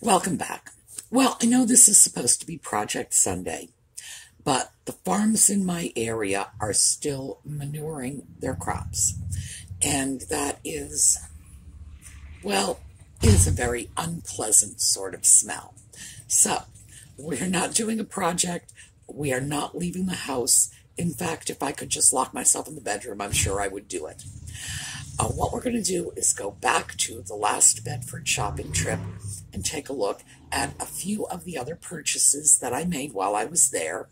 Welcome back. Well, I know this is supposed to be Project Sunday, but the farms in my area are still manuring their crops. And that is a very unpleasant sort of smell. So, we're not doing a project. We are not leaving the house. In fact, if I could just lock myself in the bedroom, I'm sure I would do it. What we're going to do is go back to the last Bedford shopping trip and take a look at a few of the other purchases that I made while I was there.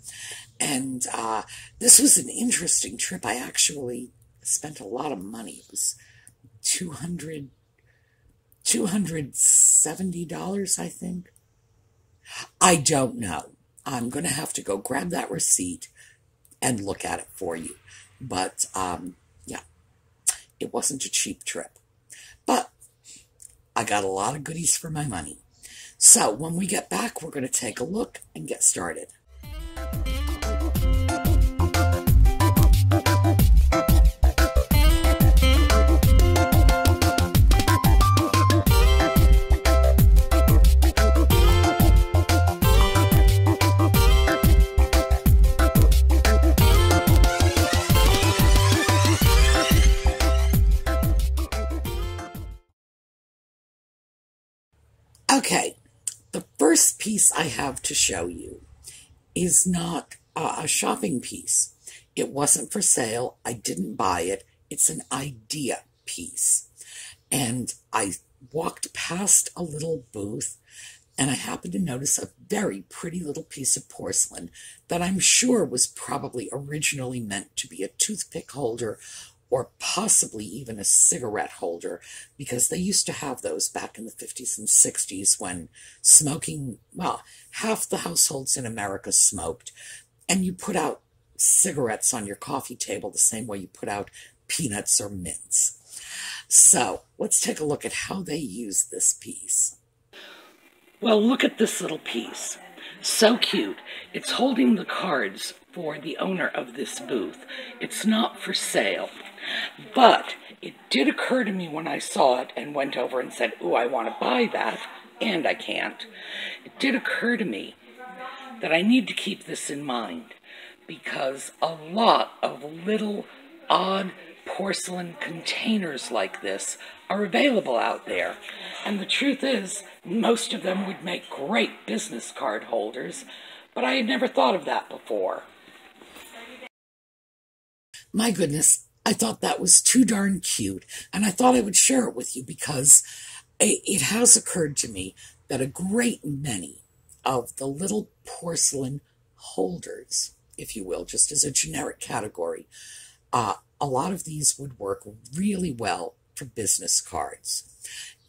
And this was an interesting trip. I actually spent a lot of money. It was $270, I think. I don't know. I'm going to have to go grab that receipt and look at it for you. But, yeah, it wasn't a cheap trip. But I got a lot of goodies for my money. So when we get back, we're going to take a look and get started. Okay, the first piece I have to show you is not a shopping piece. It wasn't for sale. I didn't buy it. It's an idea piece. And I walked past a little booth and I happened to notice a very pretty little piece of porcelain that I'm sure was probably originally meant to be a toothpick holder or possibly even a cigarette holder, because they used to have those back in the 50s and 60s when smoking, well, half the households in America smoked, and you put out cigarettes on your coffee table the same way you put out peanuts or mints. So let's take a look at how they use this piece. Well, look at this little piece. So cute. It's holding the cards for the owner of this booth. It's not for sale. But it did occur to me when I saw it and went over and said, ooh, I want to buy that, and I can't. It did occur to me that I need to keep this in mind because a lot of little odd porcelain containers like this are available out there. And the truth is, most of them would make great business card holders, but I had never thought of that before. My goodness. I thought that was too darn cute, and I thought I would share it with you because it has occurred to me that a great many of the little porcelain holders, if you will, just as a generic category, a lot of these would work really well for business cards.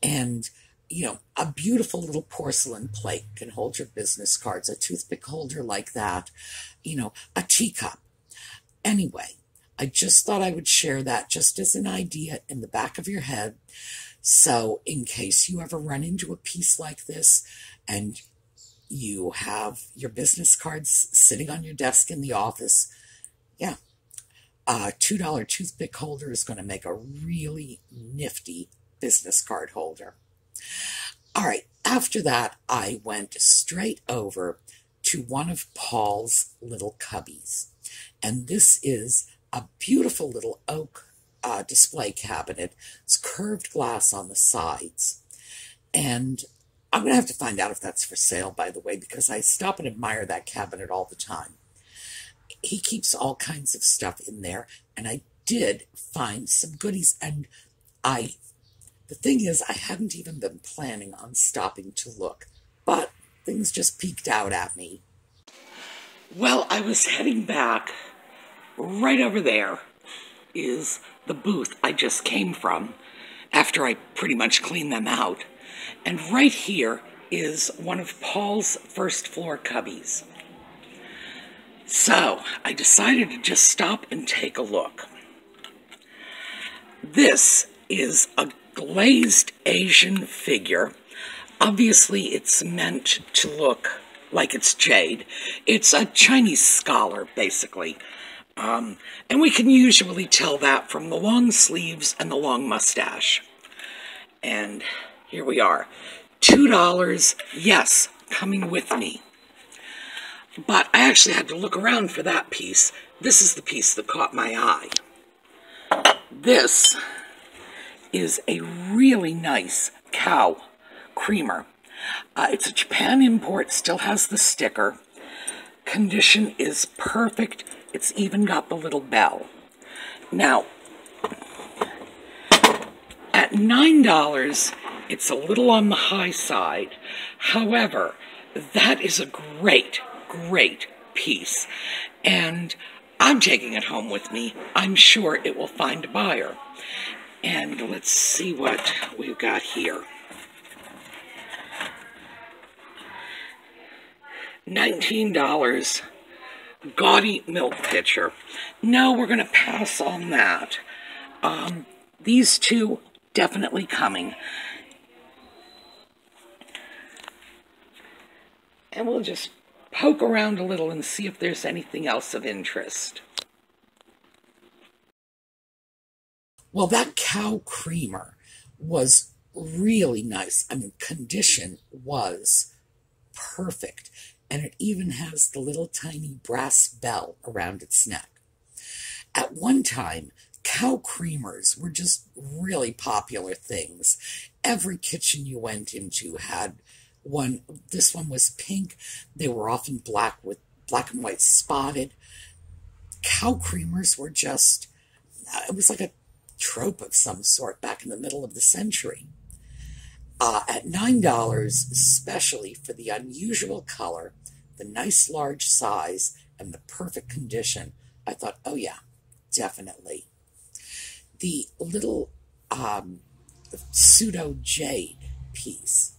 And, you know, a beautiful little porcelain plate can hold your business cards, a toothpick holder like that, you know, a teacup. Anyway, I just thought I would share that just as an idea in the back of your head. So in case you ever run into a piece like this and you have your business cards sitting on your desk in the office, yeah, a $2 toothpick holder is going to make a really nifty business card holder. All right, after that, I went straight over to one of Paul's little cubbies. And this is a beautiful little oak display cabinet. It's curved glass on the sides. And I'm going to have to find out if that's for sale, by the way, because I stop and admire that cabinet all the time. He keeps all kinds of stuff in there, and I did find some goodies. And the thing is, I hadn't even been planning on stopping to look, but things just peeked out at me. Well, I was heading back. Right over there is the booth I just came from after I pretty much cleaned them out. And right here is one of Paul's first floor cubbies. So I decided to just stop and take a look. This is a glazed Asian figure. Obviously, it's meant to look like it's jade. It's a Chinese scholar, basically. And we can usually tell that from the long sleeves and the long mustache. And here we are. $2, yes, coming with me. But I actually had to look around for that piece. This is the piece that caught my eye. This is a really nice cow creamer. It's a Japan import, still has the sticker. Condition is perfect. It's even got the little bell. Now, at $9, it's a little on the high side. However, that is a great piece. And I'm taking it home with me. I'm sure it will find a buyer. And let's see what we've got here. $19. Gaudy milk pitcher. No, we're going to pass on that. These two definitely coming. And we'll just poke around a little and see if there's anything else of interest. Well, that cow creamer was really nice. I mean, condition was perfect. And it even has the little tiny brass bell around its neck. At one time, cow creamers were just really popular things. Every kitchen you went into had one. This one was pink. They were often black with black and white spotted. Cow creamers were just, it was like a trope of some sort back in the middle of the century. At $9, especially for the unusual color, the nice large size, and the perfect condition, I thought, oh yeah, definitely. The little pseudo jade piece,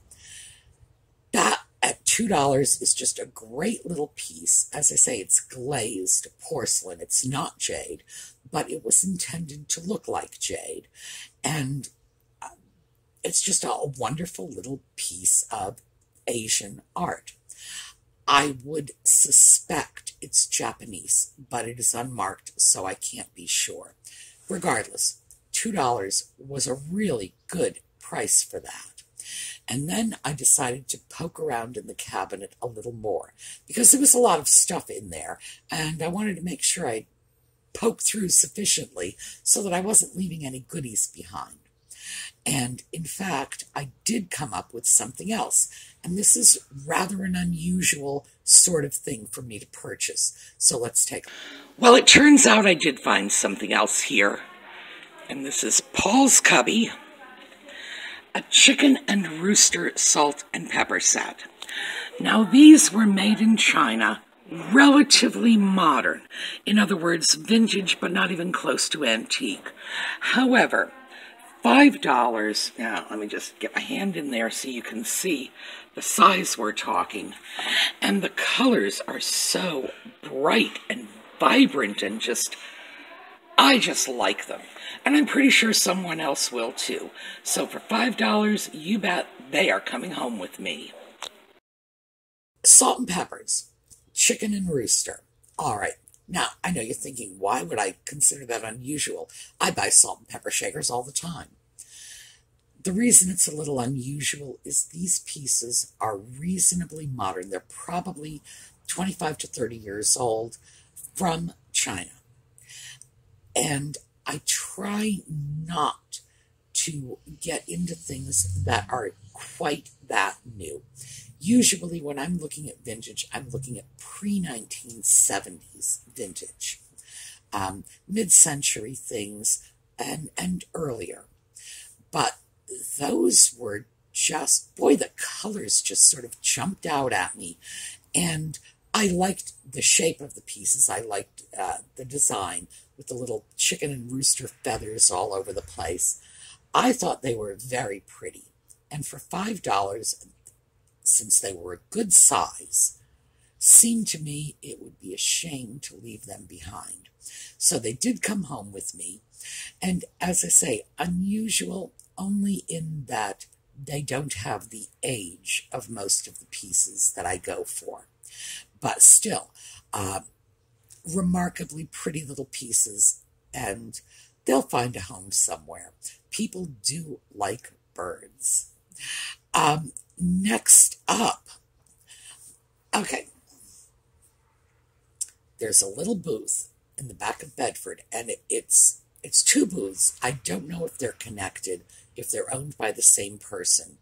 that at $2 is just a great little piece. As I say, it's glazed porcelain. It's not jade, but it was intended to look like jade. And it's just a wonderful little piece of Asian art. I would suspect it's Japanese, but it is unmarked, so I can't be sure. Regardless, $2 was a really good price for that. And then I decided to poke around in the cabinet a little more, because there was a lot of stuff in there, and I wanted to make sure I poked through sufficiently so that I wasn't leaving any goodies behind. And in fact, I did come up with something else. And this is rather an unusual sort of thing for me to purchase. So let's take a look. Well, it turns out I did find something else here. And this is Paul's Cubby, a chicken and rooster salt and pepper set. Now, these were made in China, relatively modern. In other words, vintage, but not even close to antique. However, $5, now let me just get my hand in there so you can see the size we're talking. And the colors are so bright and vibrant and I just like them. And I'm pretty sure someone else will too. So for $5, you bet they are coming home with me. Salt and peppers, chicken and rooster. All right. Now, I know you're thinking, why would I consider that unusual? I buy salt and pepper shakers all the time. The reason it's a little unusual is these pieces are reasonably modern. They're probably 25 to 30 years old, from China. And I try not to get into things that are quite that new. Usually when I'm looking at vintage, I'm looking at pre-1970s vintage, mid-century things, and earlier. But those were just, boy, the colors just sort of jumped out at me. And I liked the shape of the pieces. I liked the design with the little chicken and rooster feathers all over the place. I thought they were very pretty. And for $5, since they were a good size, seemed to me it would be a shame to leave them behind. So they did come home with me. And as I say, unusual only in that they don't have the age of most of the pieces that I go for. But still, remarkably pretty little pieces, and they'll find a home somewhere. People do like birds. Next up, okay, there's a little booth in the back of Bedford, and it's two booths. I don't know if they're connected, if they're owned by the same person.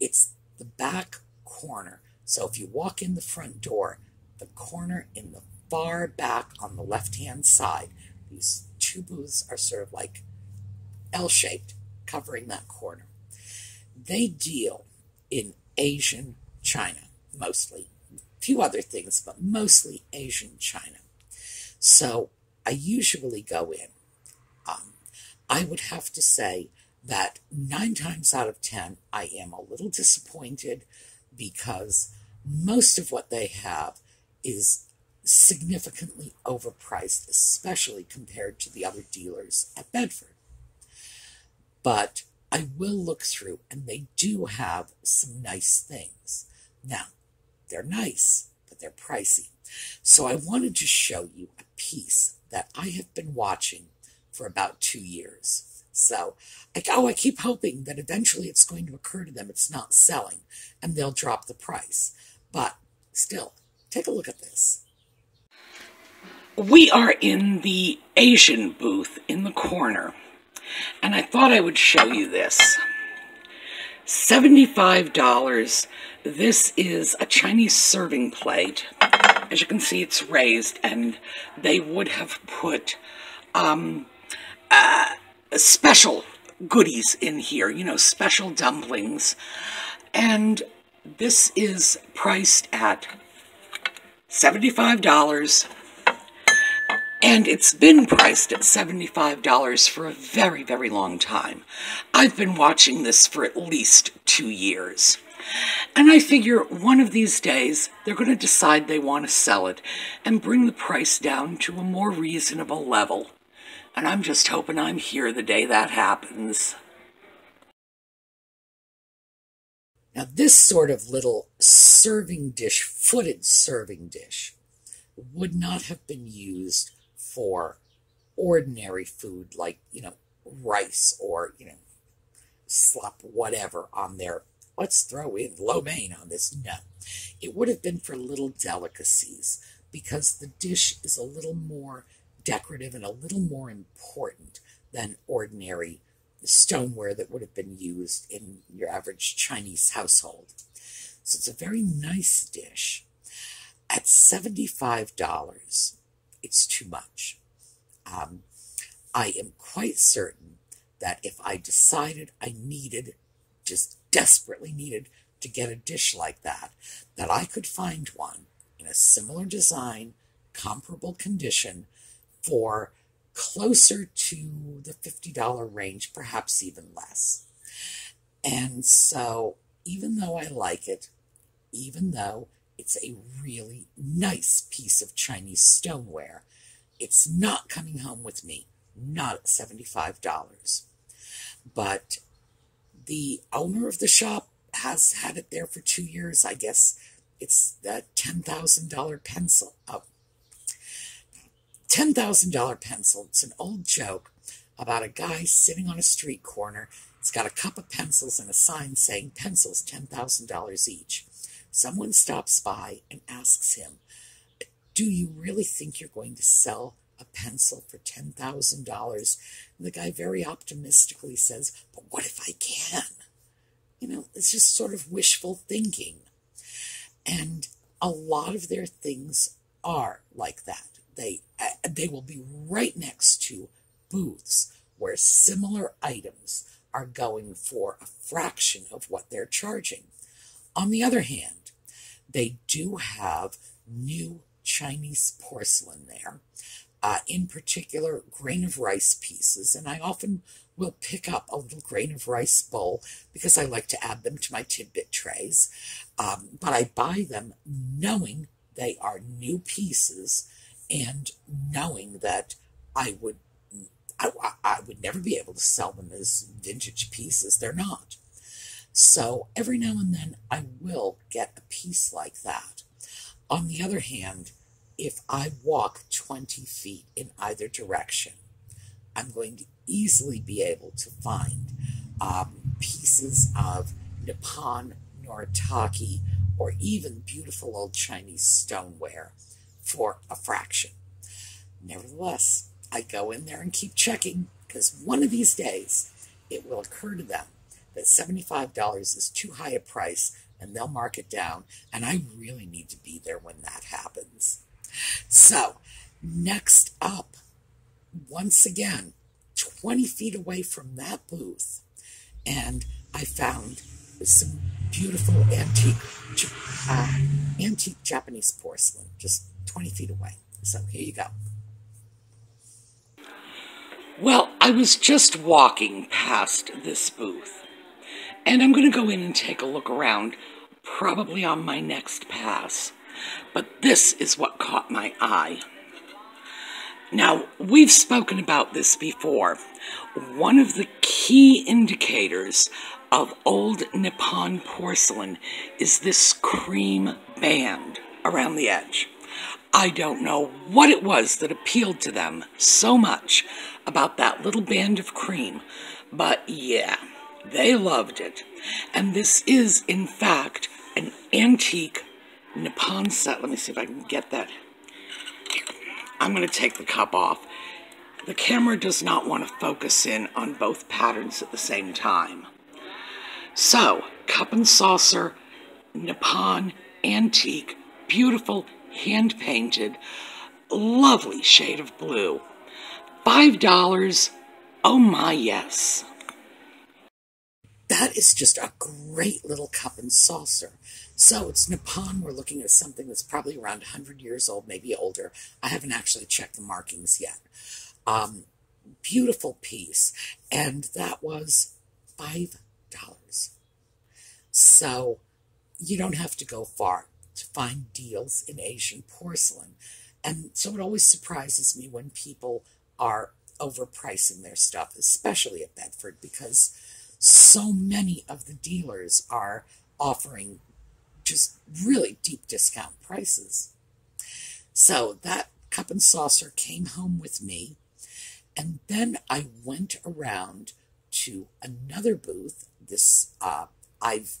It's the back corner. So if you walk in the front door, the corner in the far back on the left-hand side, these two booths are sort of like L-shaped, covering that corner. They deal in Asian china, mostly. A few other things, but mostly Asian china. So I usually go in. I would have to say that 9 times out of 10, I am a little disappointed because most of what they have is significantly overpriced, especially compared to the other dealers at Bedford. But I will look through, and they do have some nice things. Now, they're nice, but they're pricey. So I wanted to show you a piece that I have been watching for about 2 years. So I keep hoping that eventually it's going to occur to them it's not selling, and they'll drop the price. But still, take a look at this. We are in the Asian booth in the corner, and I thought I would show you this. $75. This is a Chinese serving plate. As you can see, it's raised, and they would have put special goodies in here, you know, special dumplings. And this is priced at $75. And it's been priced at $75 for a very, very long time. I've been watching this for at least 2 years. And I figure one of these days, they're going to decide they want to sell it and bring the price down to a more reasonable level. And I'm just hoping I'm here the day that happens. Now, this sort of little serving dish, footed serving dish, would not have been used for ordinary food like, rice or, slop whatever on there. Let's throw in lo mein on this. No. It would have been for little delicacies because the dish is a little more decorative and a little more important than ordinary stoneware that would have been used in your average Chinese household. So it's a very nice dish. At $75, it's too much. I am quite certain that if I decided I just desperately needed to get a dish like that I could find one in a similar design, comparable condition, for closer to the $50 range, perhaps even less. And so, even though I like it, even though it's a really nice piece of Chinese stoneware, it's not coming home with me, not at $75. But the owner of the shop has had it there for 2 years. I guess it's that $10,000 pencil. $10,000 pencil. It's an old joke about a guy sitting on a street corner. He's got a cup of pencils and a sign saying pencils $10,000 each. Someone stops by and asks him, "Do you really think you're going to sell a pencil for $10,000? And the guy very optimistically says, "But what if I can?" It's just sort of wishful thinking. And a lot of their things are like that. They will be right next to booths where similar items are going for a fraction of what they're charging. On the other hand, they do have new Chinese porcelain there, in particular grain of rice pieces, and I often will pick up a little grain of rice bowl because I like to add them to my Tidbit trays, but I buy them knowing they are new pieces and knowing that I would never be able to sell them as vintage pieces. They're not. So every now and then I will get a piece like that. On the other hand, if I walk 20 feet in either direction, I'm going to easily be able to find pieces of Nippon Noritake, or even beautiful old Chinese stoneware for a fraction. Nevertheless, I go in there and keep checking, because one of these days it will occur to them that $75 is too high a price and they'll mark it down, and I really need to be there when that happens. So, next up, once again, 20 feet away from that booth, and I found some beautiful antique Japanese porcelain, just 20 feet away. So here you go. Well, I was just walking past this booth, and I'm going to go in and take a look around, probably on my next pass. But this is what caught my eye. Now, we've spoken about this before. One of the key indicators of old Nippon porcelain is this cream band around the edge. I don't know what it was that appealed to them so much about that little band of cream, but yeah, they loved it. And this is, in fact, an antique Nippon set. Let me see if I can get that. I'm going to take the cup off. The camera does not want to focus in on both patterns at the same time. So, cup and saucer, Nippon, antique, beautiful, hand-painted, lovely shade of blue. $5. Oh my, yes. That is just a great little cup and saucer. So it's Nippon. We're looking at something that's probably around 100 years old, maybe older. I haven't actually checked the markings yet. Beautiful piece. And that was $5. So you don't have to go far to find deals in Asian porcelain. And so it always surprises me when people are overpricing their stuff, especially at Bedford, because so many of the dealers are offering just really deep discount prices. So that cup and saucer came home with me, and then I went around to another booth. I've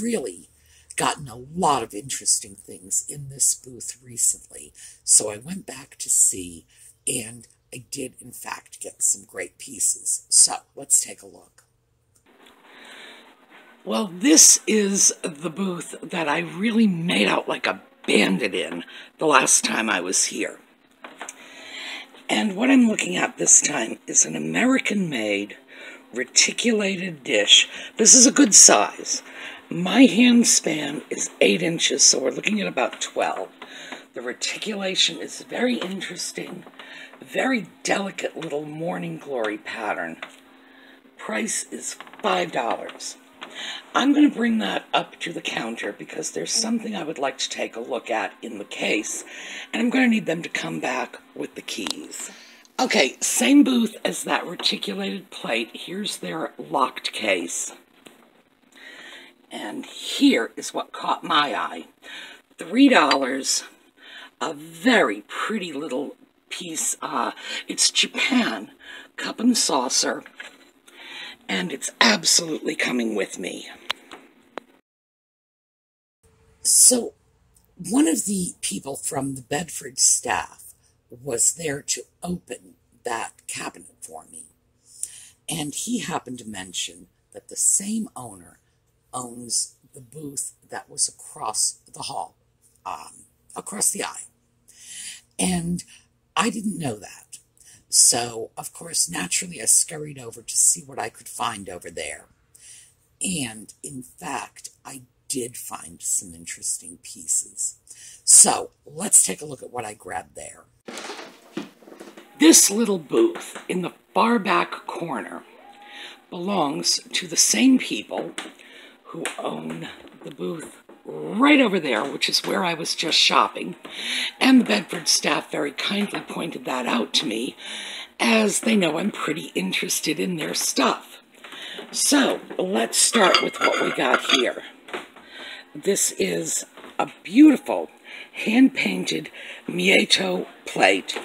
really gotten a lot of interesting things in this booth recently, so I went back to see, and I did in fact get some great pieces. So let's take a look. Well, this is the booth that I really made out like a bandit in the last time I was here. And what I'm looking at this time is an American-made reticulated dish. This is a good size. My hand span is 8 inches, so we're looking at about 12. The reticulation is very interesting, very delicate little morning glory pattern. Price is $5. I'm going to bring that up to the counter because there's something I would like to take a look at in the case, and I'm going to need them to come back with the keys. Okay, same booth as that reticulated plate. Here's their locked case. And here is what caught my eye. $3, a very pretty little piece. It's Japan, cup and saucer, and it's absolutely coming with me. So, one of the people from the Bedford staff was there to open that cabinet for me. And he happened to mention that the same owner owns the booth that was across the hall, across the aisle. And I didn't know that. So, of course, naturally I scurried over to see what I could find over there. And, in fact, I did find some interesting pieces. So, let's take a look at what I grabbed there. This little booth in the far back corner belongs to the same people who own the booth right over there, which is where I was just shopping. And the Bedford staff very kindly pointed that out to me, as they know I'm pretty interested in their stuff. So, let's start with what we got here. This is a beautiful hand-painted Mieto plate.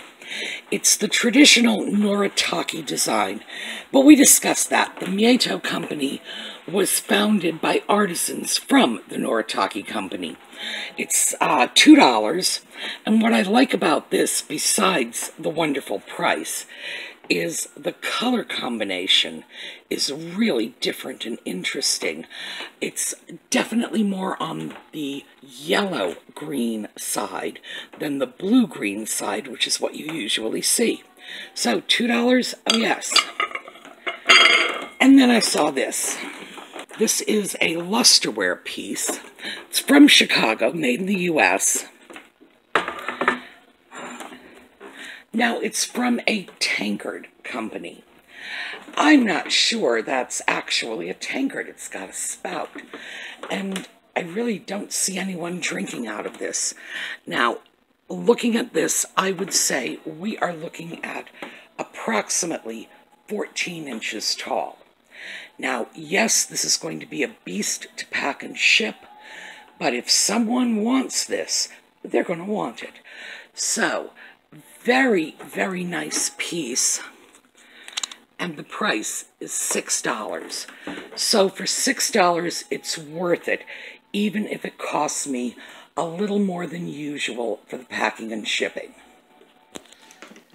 It's the traditional Noritake design, but we discussed that. The Mieto company was founded by artisans from the Noritake company. It's $2, and what I like about this, besides the wonderful price, is the color combination is really different and interesting. It's definitely more on the yellow-green side than the blue-green side, which is what you usually see. So, $2, oh yes. And then I saw this. This is a lusterware piece. It's from Chicago, made in the U.S. Now, it's from a tankard company. I'm not sure that's actually a tankard. It's got a spout. And I really don't see anyone drinking out of this. Now, looking at this, I would say we are looking at approximately 14 inches tall. Now, yes, this is going to be a beast to pack and ship, but if someone wants this, they're going to want it. So, very, very nice piece, and the price is $6. So for $6, it's worth it, even if it costs me a little more than usual for the packing and shipping.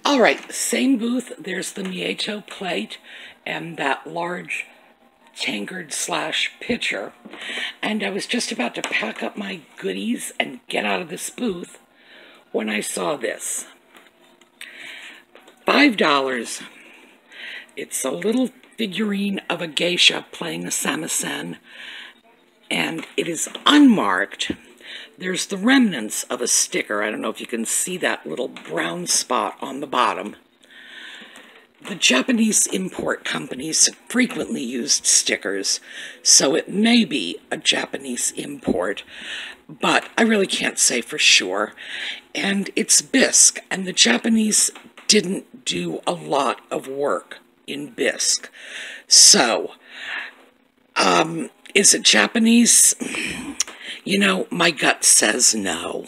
All right, same booth. There's the Mieto plate and that large tankard/pitcher, and I was just about to pack up my goodies and get out of this booth when I saw this. $5. It's a little figurine of a geisha playing a samisen, and it is unmarked. There's the remnants of a sticker. I don't know if you can see that little brown spot on the bottom. The Japanese import companies frequently used stickers, so it may be a Japanese import, but I really can't say for sure. And it's bisque, and the Japanese didn't do a lot of work in bisque. So, is it Japanese? You know, my gut says no.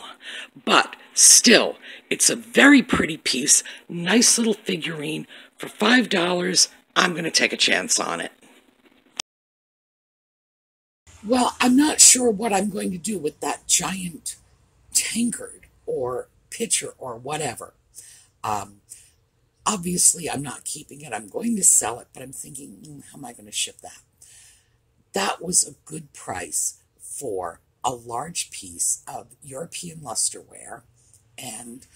But still, it's a very pretty piece, nice little figurine. For $5, I'm going to take a chance on it. Well, I'm not sure what I'm going to do with that giant tankard or pitcher or whatever. Obviously, I'm not keeping it. I'm going to sell it, but I'm thinking, how am I going to ship that? That was a good price for a large piece of European lusterware. And,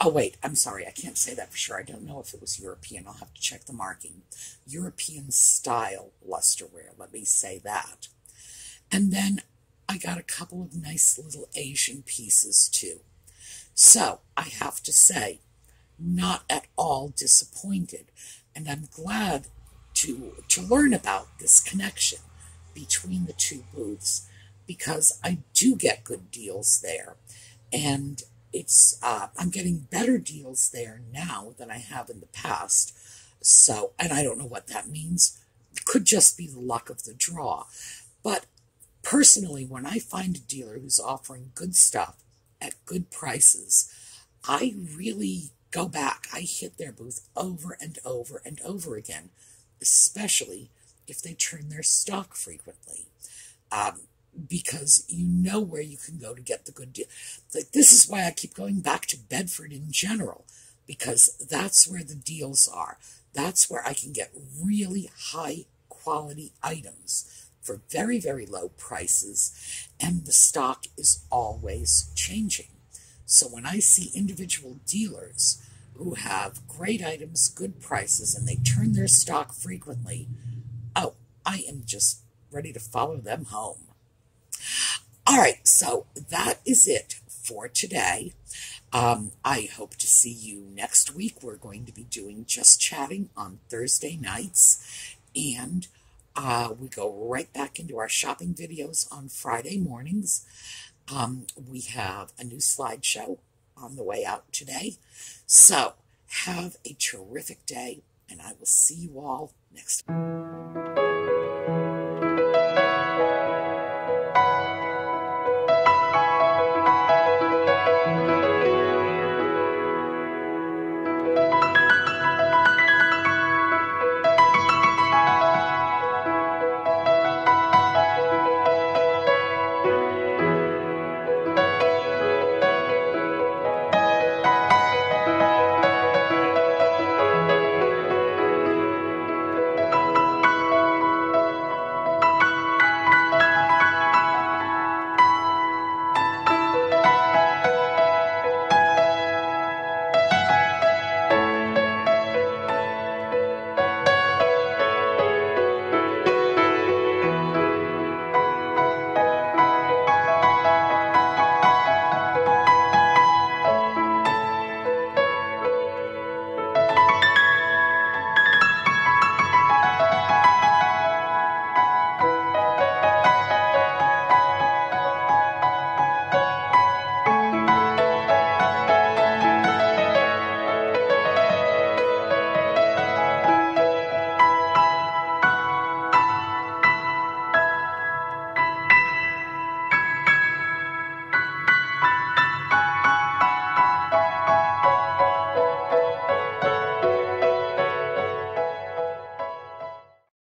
oh wait, I'm sorry, I can't say that for sure. I don't know if it was European. I'll have to check the marking. European style lusterware, let me say that. And then I got a couple of nice little Asian pieces too. So, I have to say, not at all disappointed, and I'm glad to learn about this connection between the two booths, because I do get good deals there, and it's I'm getting better deals there now than I have in the past. So, and I don't know what that means. It could just be the luck of the draw, but personally, when I find a dealer who's offering good stuff at good prices, I really go back. I hit their booth over and over and over again, especially if they turn their stock frequently, because you know where you can go to get the good deal. Like, this is why I keep going back to Bedford in general, because that's where the deals are. That's where I can get really high quality items for very, very low prices, and the stock is always changing. So when I see individual dealers who have great items, good prices, and they turn their stock frequently, oh, I am just ready to follow them home. All right, so that is it for today. I hope to see you next week. We're going to be doing Just Chatting on Thursday nights, and we go right back into our shopping videos on Friday mornings. We have a new slideshow on the way out today. So have a terrific day, and I will see you all next time.